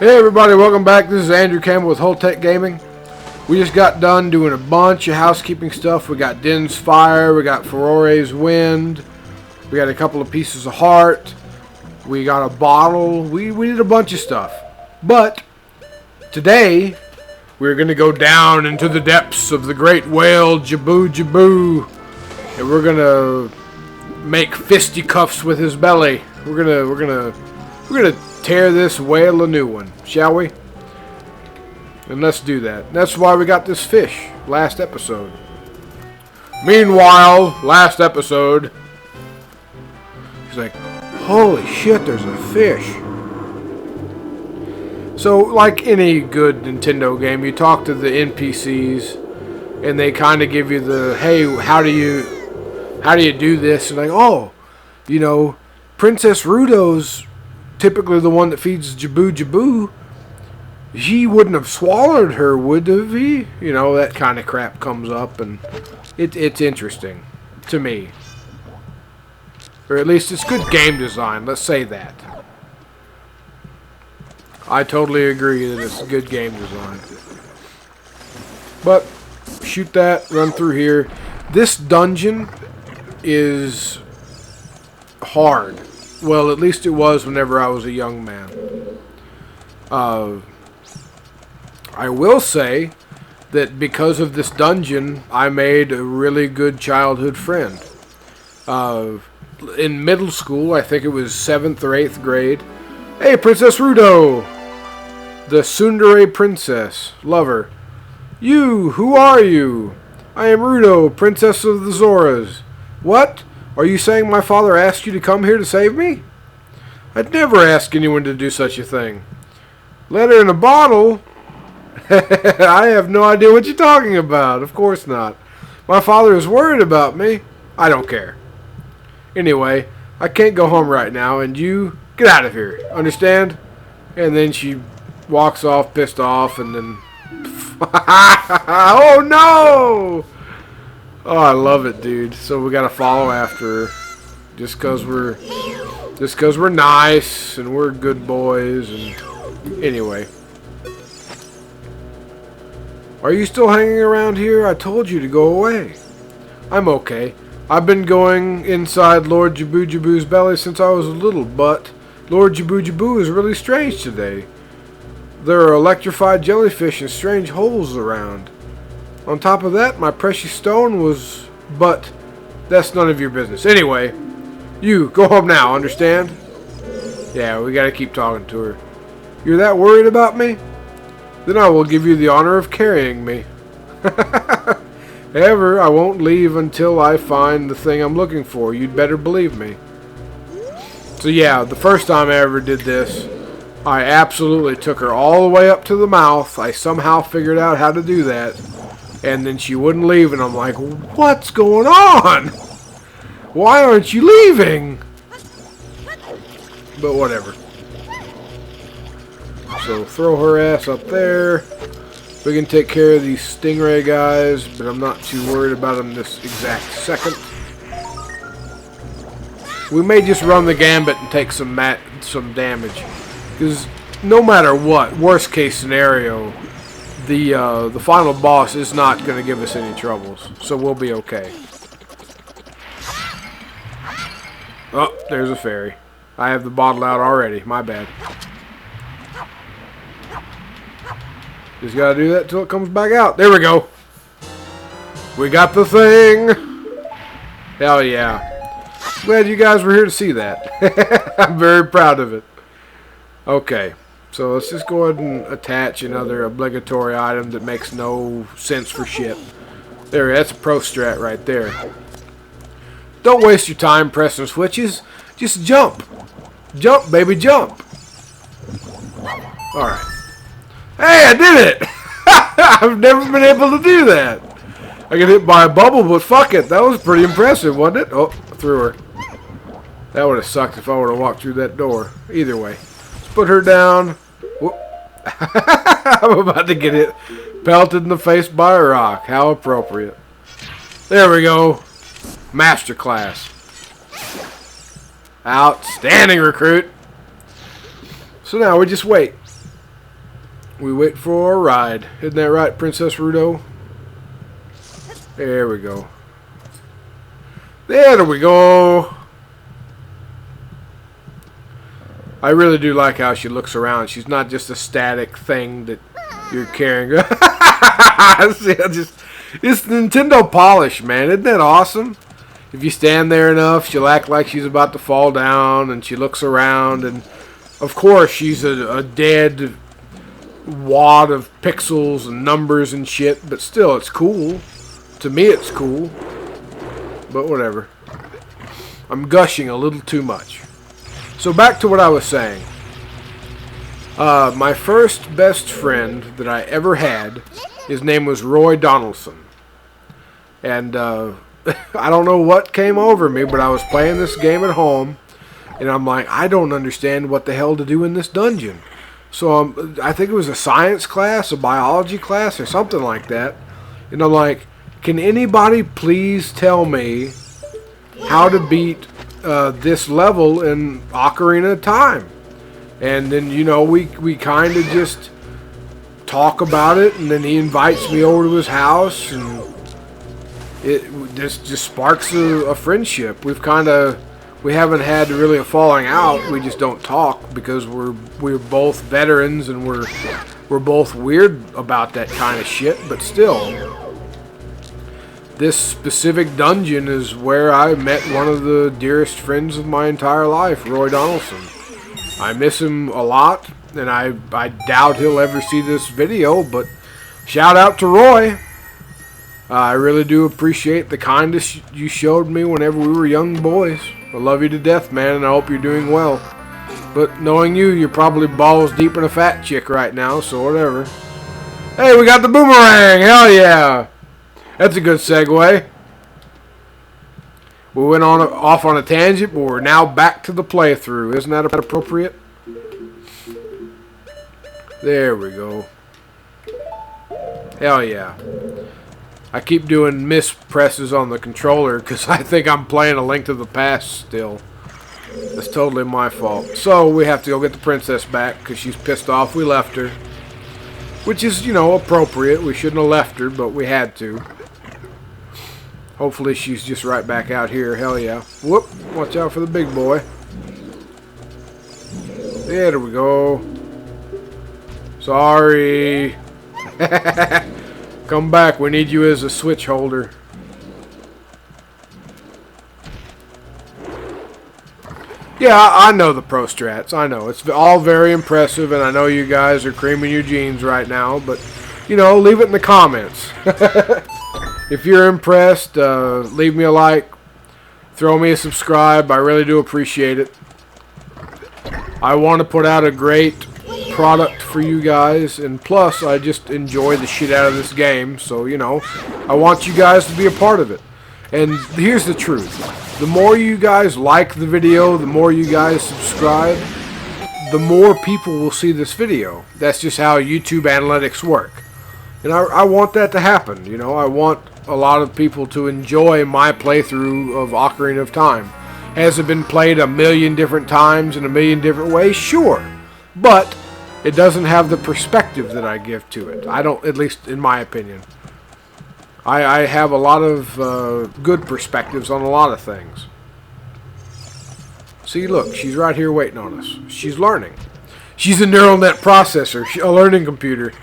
Hey everybody, welcome back. This is Andrew Campbell with Whole Tech Gaming. We just got done doing a bunch of housekeeping stuff. We got Din's Fire, we got Furore's Wind, we got a couple of pieces of heart, we got a bottle, we did a bunch of stuff. But today we're going to go down into the depths of the great whale Jabu Jabu, and we're going to make fisticuffs with his belly. We're gonna tear this whale a new one, shall we? And let's do that. That's why we got this fish last episode. Meanwhile, last episode, he's like, holy shit, there's a fish. So, like any good Nintendo game, you talk to the NPCs, and they kind of give you the, hey, how do you do this? And like, oh, you know, Princess Rudo's typically the one that feeds Jabu Jabu. He wouldn't have swallowed her, would he? You know, that kind of crap comes up, and it's interesting to me. Or at least it's good game design, let's say that. I totally agree that it's good game design. But, shoot that, run through here. This dungeon is hard. Well, at least it was whenever I was a young man. I will say that because of this dungeon, I made a really good childhood friend. In middle school, I think it was 7th or 8th grade. Hey, Princess Rudo! The tsundere princess. Love her. You, who are you? I am Rudo, princess of the Zoras. What? Are you saying my father asked you to come here to save me? I'd never ask anyone to do such a thing. Letter in a bottle? I have no idea what you're talking about. Of course not. My father is worried about me. I don't care. Anyway, I can't go home right now, and you get out of here. Understand? And then she walks off, pissed off, and then... Oh, no! Oh, I love it, dude. So we gotta follow after her. Just cause we're nice and we're good boys, and anyway. Are you still hanging around here? I told you to go away. I'm okay. I've been going inside Lord Jabu Jabu's belly since I was little, but Lord Jabu Jabu is really strange today. There are electrified jellyfish and strange holes around. On top of that, my precious stone was... But that's none of your business. Anyway, you, go home now, understand? Yeah, we gotta keep talking to her. You're that worried about me? Then I will give you the honor of carrying me. However, I won't leave until I find the thing I'm looking for. You'd better believe me. So yeah, the first time I ever did this, I absolutely took her all the way up to the mouth. I somehow figured out how to do that. And then she wouldn't leave, and I'm like, what's going on? Why aren't you leaving? But whatever. So throw her ass up there. We can take care of these stingray guys, but I'm not too worried about them this exact second. We may just run the gambit and take some damage. Because no matter what, worst case scenario, the final boss is not going to give us any troubles, so we'll be okay. Oh, there's a fairy. I have the bottle out already. My bad. Just gotta do that till it comes back out. There we go. We got the thing. Hell yeah. Glad you guys were here to see that. I'm very proud of it. Okay. So let's just go ahead and attach another obligatory item that makes no sense for shit. There, that's a pro strat right there. Don't waste your time pressing switches. Just jump. Jump, baby, jump. Alright. Hey, I did it! I've never been able to do that. I got hit by a bubble, but fuck it. That was pretty impressive, wasn't it? Oh, I threw her. That would have sucked if I would have walked through that door. Either way. Put her down. I'm about to get it pelted in the face by a rock. How appropriate. There we go. Masterclass. Outstanding, recruit. So now we just wait. We wait for a ride. Isn't that right, Princess Rudo? There we go. There we go. I really do like how she looks around. She's not just a static thing that you're carrying. It's Nintendo polish, man. Isn't that awesome? If you stand there enough, she'll act like she's about to fall down, and she looks around, and of course she's a dead wad of pixels and numbers and shit, but still, it's cool. To me, it's cool. But whatever. I'm gushing a little too much. So back to what I was saying. My first best friend that I ever had, his name was Roy Donaldson. And I don't know what came over me, but I was playing this game at home, and I'm like, I don't understand what the hell to do in this dungeon. So I think it was a science class, a biology class, or something like that. And I'm like, can anybody please tell me how to beat this level in Ocarina of Time? And then, you know, we kind of just talk about it, and then he invites me over to his house, and this just sparks a friendship. We haven't had really a falling out. We just don't talk because we're both veterans, and we're both weird about that kind of shit. But still, this specific dungeon is where I met one of the dearest friends of my entire life, Roy Donaldson. I miss him a lot, and I doubt he'll ever see this video, but shout out to Roy. I really do appreciate the kindness you showed me whenever we were young boys. I love you to death, man, and I hope you're doing well. But knowing you, you're probably balls deep in a fat chick right now, so whatever. Hey, we got the boomerang! Hell yeah! That's a good segue. We went off on a tangent, but we're now back to the playthrough. Isn't that appropriate? There we go. Hell yeah. I keep doing mispresses on the controller because I think I'm playing A Link to the Past still. That's totally my fault. So we have to go get the princess back because she's pissed off we left her. Which is, you know, appropriate. We shouldn't have left her, but we had to. Hopefully she's just right back out here. Hell yeah. Whoop. Watch out for the big boy. There we go. Sorry. Come back. We need you as a switch holder. Yeah, I know the pro strats. I know. It's all very impressive, and I know you guys are creaming your jeans right now, but, you know, leave it in the comments. If you're impressed, leave me a like. Throw me a subscribe. I really do appreciate it. I want to put out a great product for you guys, and plus I just enjoy the shit out of this game, so you know I want you guys to be a part of it. And here's the truth: the more you guys like the video, the more you guys subscribe, the more people will see this video. That's just how YouTube analytics work, and I want that to happen. You know, I want a lot of people to enjoy my playthrough of Ocarina of Time. Has it been played a million different times in a million different ways? Sure, but it doesn't have the perspective that I give to it. I don't, at least in my opinion. I have a lot of good perspectives on a lot of things. See, look, she's right here waiting on us. She's learning. She's a neural net processor, a learning computer.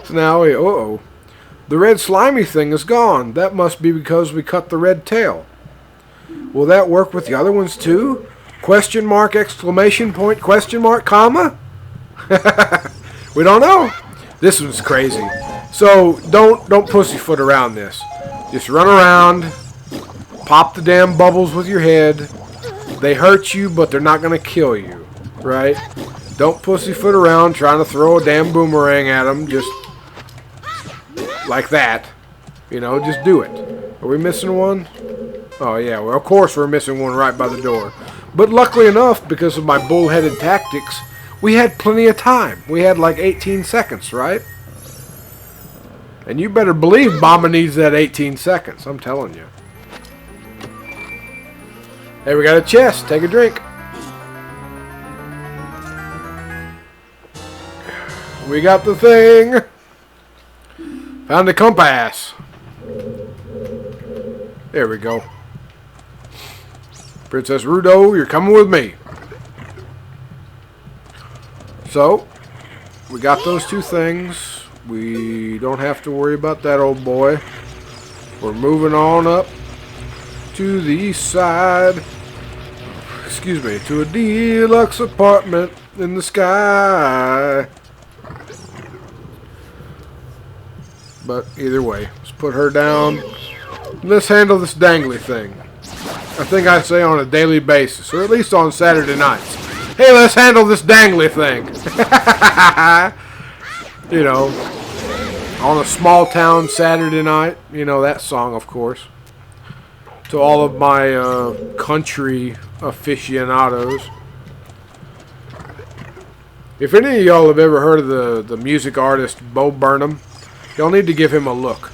So now, uh-oh. The red slimy thing is gone. That must be because we cut the red tail. Will that work with the other ones too? Question mark, exclamation point, question mark, comma? We don't know. This one's crazy. So don't pussyfoot around this. Just run around, pop the damn bubbles with your head. They hurt you, but they're not going to kill you, right? Don't pussyfoot around trying to throw a damn boomerang at them, just like that. You know, just do it. Are we missing one? Oh yeah, well of course we're missing one right by the door. But luckily enough, because of my bullheaded tactics, we had plenty of time. We had like 18 seconds, right? And you better believe Mama needs that 18 seconds. I'm telling you. Hey, we got a chest. Take a drink. We got the thing. Found the compass. There we go. Princess Rudo, you're coming with me. So, we got those two things. We don't have to worry about that old boy. We're moving on up to the east side. Excuse me, to a deluxe apartment in the sky. But either way, let's put her down. Let's handle this dangly thing. I think I say on a daily basis, or at least on Saturday nights. Hey, let's handle this dangly thing. You know, on a small town Saturday night. You know that song, of course. To all of my country aficionados. If any of y'all have ever heard of the music artist Bo Burnham, y'all need to give him a look.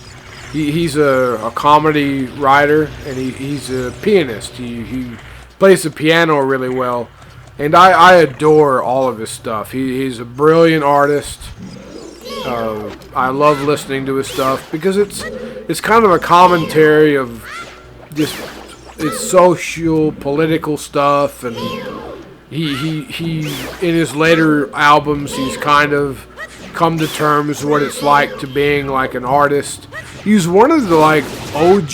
He's a comedy writer, and he's a pianist. He plays the piano really well, and I adore all of his stuff. He's a brilliant artist. I love listening to his stuff because it's kind of a commentary of just it's social, political stuff, and he in his later albums he's kind of come to terms with what it's like to being like an artist. He's one of the like old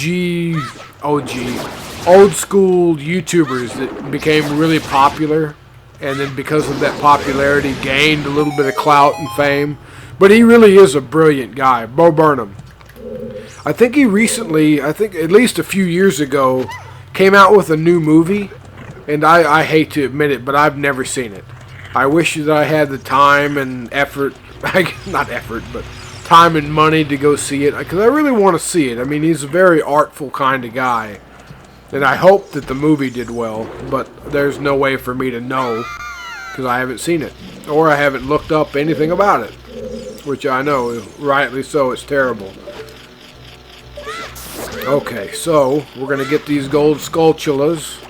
school YouTubers that became really popular, and then because of that popularity gained a little bit of clout and fame. But he really is a brilliant guy, Bo Burnham. I think he recently, at least a few years ago, came out with a new movie, and I hate to admit it, but I've never seen it. I wish that I had the time and effort, not effort, but time and money to go see it, because I really want to see it. I mean, he's a very artful kind of guy, and I hope that the movie did well, but there's no way for me to know, because I haven't seen it, or I haven't looked up anything about it, which I know, rightly so, it's terrible. Okay, so we're going to get these gold skulltulas.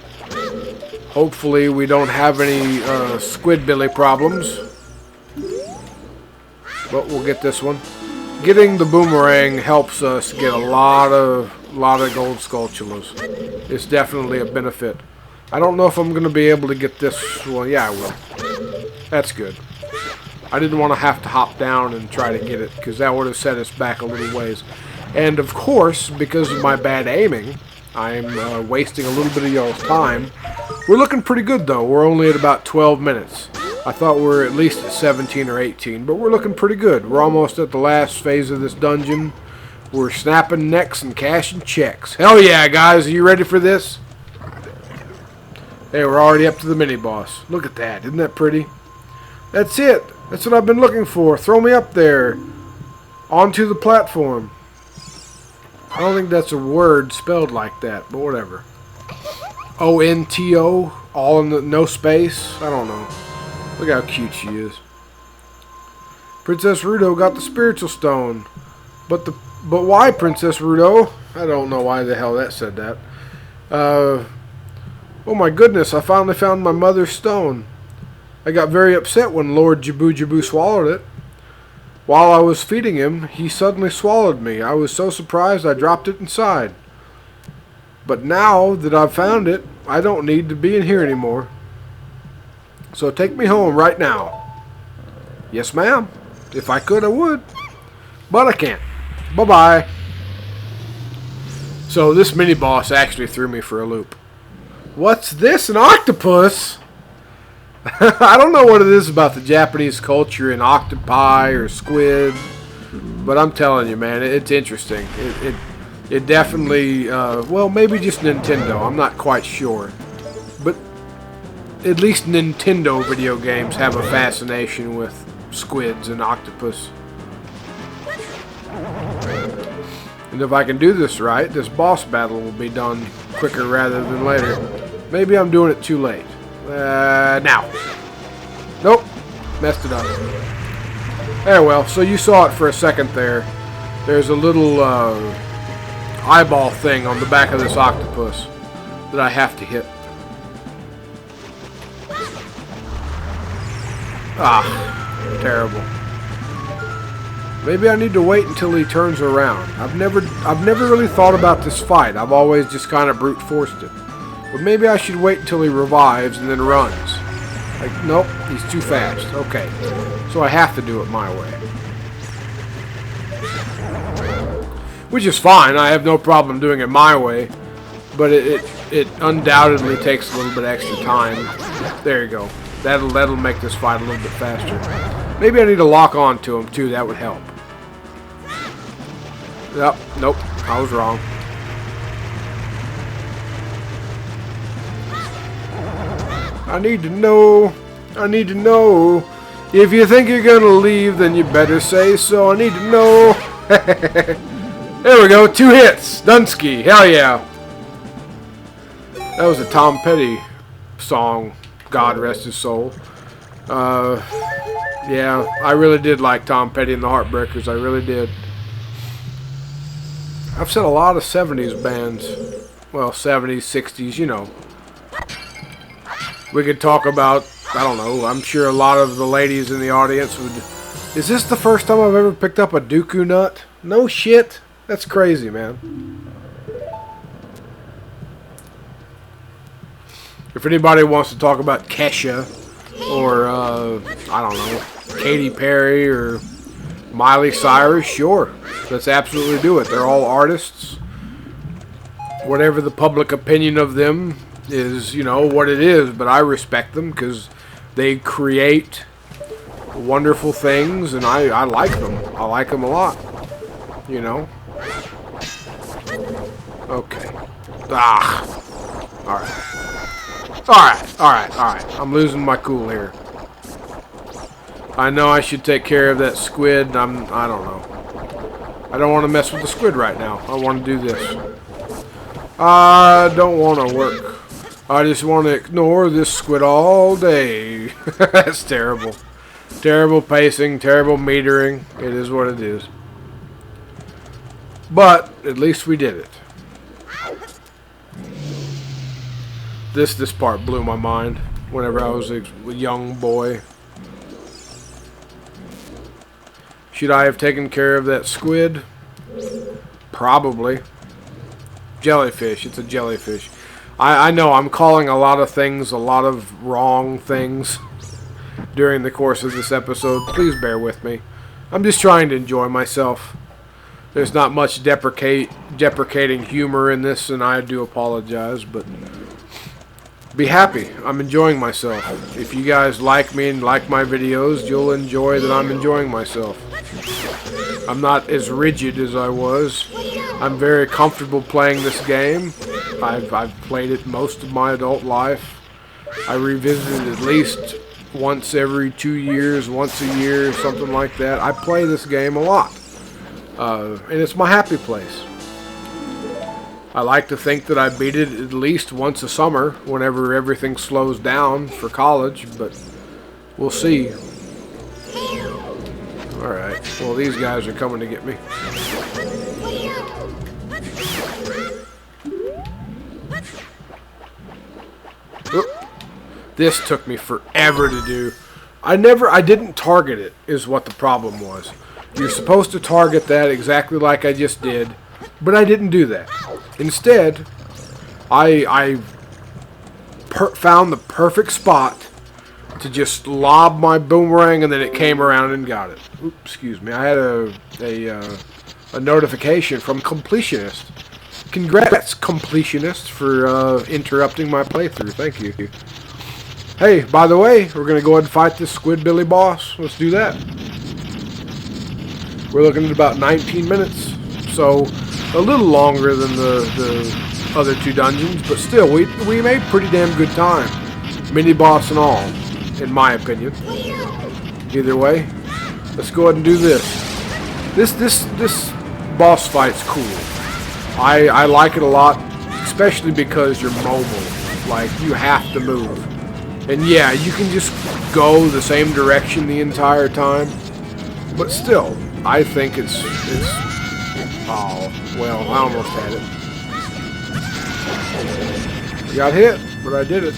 Hopefully we don't have any Squidbilly problems. But we'll get this one. Getting the boomerang helps us get a lot of gold skulltulas. It's definitely a benefit. I don't know if I'm going to be able to get this. Well, yeah, I will. That's good. I didn't want to have to hop down and try to get it, because that would have set us back a little ways. And of course, because of my bad aiming, I'm wasting a little bit of y'all's time. We're looking pretty good though. We're only at about 12 minutes. I thought we were at least at 17 or 18, but we're looking pretty good. We're almost at the last phase of this dungeon. We're snapping necks and cashing checks. Hell yeah, guys. Are you ready for this? Hey, we're already up to the mini-boss. Look at that. Isn't that pretty? That's it. That's what I've been looking for. Throw me up there. Onto the platform. I don't think that's a word spelled like that, but whatever. O-N-T-O, all in the no space. I don't know. Look how cute she is. Princess Rudo got the spiritual stone, but why, Princess Rudo? I don't know why the hell that said that. Oh my goodness! I finally found my mother's stone. I got very upset when Lord Jabu Jabu swallowed it. While I was feeding him, he suddenly swallowed me. I was so surprised I dropped it inside. But now that I've found it, I don't need to be in here anymore. So take me home right now. Yes, ma'am. If I could, I would. But I can't. Bye-bye. So this mini-boss actually threw me for a loop. What's this? An octopus? I don't know what it is about the Japanese culture and octopi or squid, but I'm telling you, man, it's interesting. It definitely, well, maybe just Nintendo. I'm not quite sure. But at least Nintendo video games have a fascination with squids and octopus. And if I can do this right, this boss battle will be done quicker rather than later. Maybe I'm doing it too late. Now. Nope. Messed it up. There, well, so you saw it for a second there. There's a little eyeball thing on the back of this octopus that I have to hit. Ah, terrible. Maybe I need to wait until he turns around. I've never really thought about this fight. I've always just kind of brute forced it. But maybe I should wait until he revives and then runs. Like, nope, he's too fast. Okay, so I have to do it my way. Which is fine. I have no problem doing it my way. But it undoubtedly takes a little bit extra time. There you go. That'll make this fight a little bit faster. Maybe I need to lock on to him too. That would help. Yep. Nope. I was wrong. I need to know. I need to know. If you think you're gonna leave, then you better say so. I need to know. There we go. 2 hits. Dunsky. Hell yeah. That was a Tom Petty song. God rest his soul. Yeah, I really did like Tom Petty and the Heartbreakers. I really did. I've said a lot of 70s bands. Well, 70s, 60s, you know. We could talk about, I don't know, I'm sure a lot of the ladies in the audience would... Is this the first time I've ever picked up a Dooku nut? No shit. That's crazy, man. If anybody wants to talk about Kesha, or, I don't know, Katy Perry, or Miley Cyrus, sure. Let's absolutely do it. They're all artists. Whatever the public opinion of them is, you know, what it is, but I respect them because they create wonderful things, and I like them. I like them a lot, you know. Okay. Alright. Alright. I'm losing my cool here. I know I should take care of that squid. I don't know. I don't want to mess with the squid right now. I want to do this. I don't want to work. I just want to ignore this squid all day. That's terrible. Terrible pacing, terrible metering. It is what it is. But at least we did it. This part blew my mind whenever I was a young boy. Should I have taken care of that squid? Probably. Jellyfish. It's a jellyfish. I know I'm calling a lot of things a lot of wrong things during the course of this episode. Please bear with me. I'm just trying to enjoy myself. There's not much deprecating humor in this, and I do apologize, but be happy. I'm enjoying myself. If you guys like me and like my videos, you'll enjoy that I'm enjoying myself. I'm not as rigid as I was. I'm very comfortable playing this game. I've played it most of my adult life. I revisit it at least once every 2 years, once a year, something like that. I play this game a lot. And it's my happy place. I like to think that I beat it at least once a summer whenever everything slows down for college, but we'll see. Alright, well these guys are coming to get me. Oop. This took me forever to do. I didn't target it, is what the problem was. You're supposed to target that exactly like I just did, but I didn't do that. Instead, I found the perfect spot to just lob my boomerang, and then it came around and got it. Oops, excuse me. I had a notification from Completionist. Congrats, Completionist, for interrupting my playthrough. Thank you. Hey, by the way, we're going to go ahead and fight this Squidbilly boss. Let's do that. We're looking at about 19 minutes, so a little longer than the other 2 dungeons, but still, we made pretty damn good time. Mini boss and all, in my opinion. Either way, let's go ahead and do this. This boss fight's cool. I like it a lot, especially because you're mobile. Like, you have to move. And yeah, you can just go the same direction the entire time, but still, I think it's oh, well, I almost had it. I got hit, but I did it.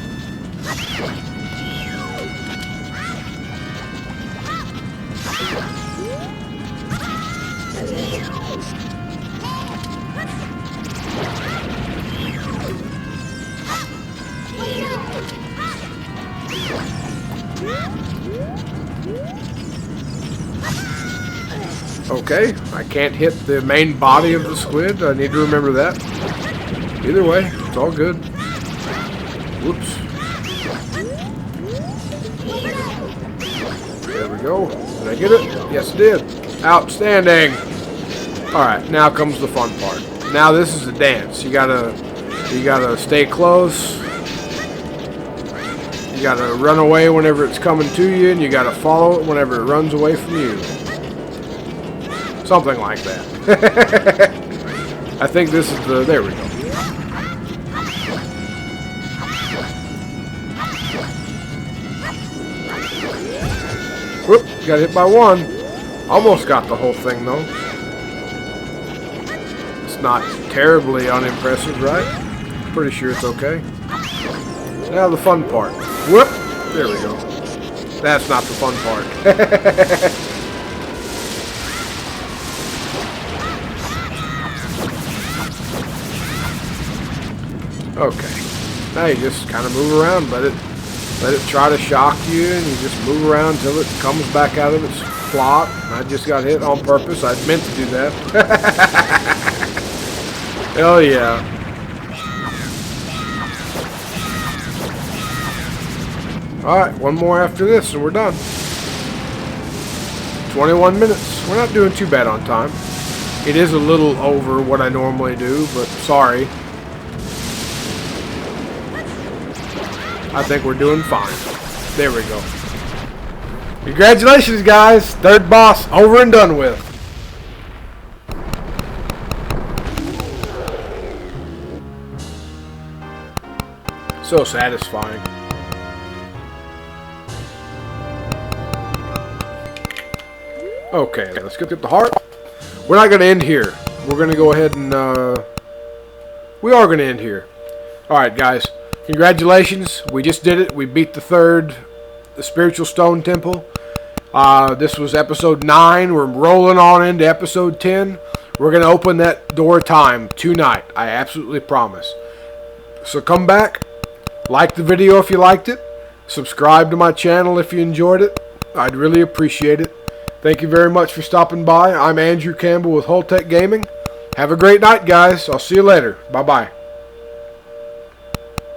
Okay, I can't hit the main body of the squid. I need to remember that. Either way, it's all good. Whoops. There we go. Did I get it? Yes, I did. Outstanding. Alright, now comes the fun part. Now this is a dance. You gotta stay close. You gotta run away whenever it's coming to you, and you gotta follow it whenever it runs away from you. Something like that. I think this is the... There we go. Whoop, got hit by one. Almost got the whole thing, though. It's not terribly unimpressive, right? Pretty sure it's okay. Now the fun part. Whoop! There we go. That's not the fun part. Okay. Now you just kind of move around, let it try to shock you, and you just move around until it comes back out of its plot. I just got hit on purpose. I meant to do that. Hell yeah. Alright, one more after this and we're done. 21 minutes. We're not doing too bad on time. It is a little over what I normally do, but sorry. I think we're doing fine. There we go. Congratulations, guys. Third boss over and done with. So satisfying. Okay, let's get the heart. We're not going to end here. We're going to go ahead and... we are going to end here. Alright, guys. Congratulations, we just did it. We beat the spiritual stone temple. This was episode 9. We're rolling on into episode 10. We're going to open that door of time tonight. I absolutely promise. So come back, like the video if you liked it, subscribe to my channel if you enjoyed it. I'd really appreciate it. Thank you very much for stopping by. I'm Andrew Campbell with Holtec Gaming. Have a great night, guys. I'll see you later. Bye-bye.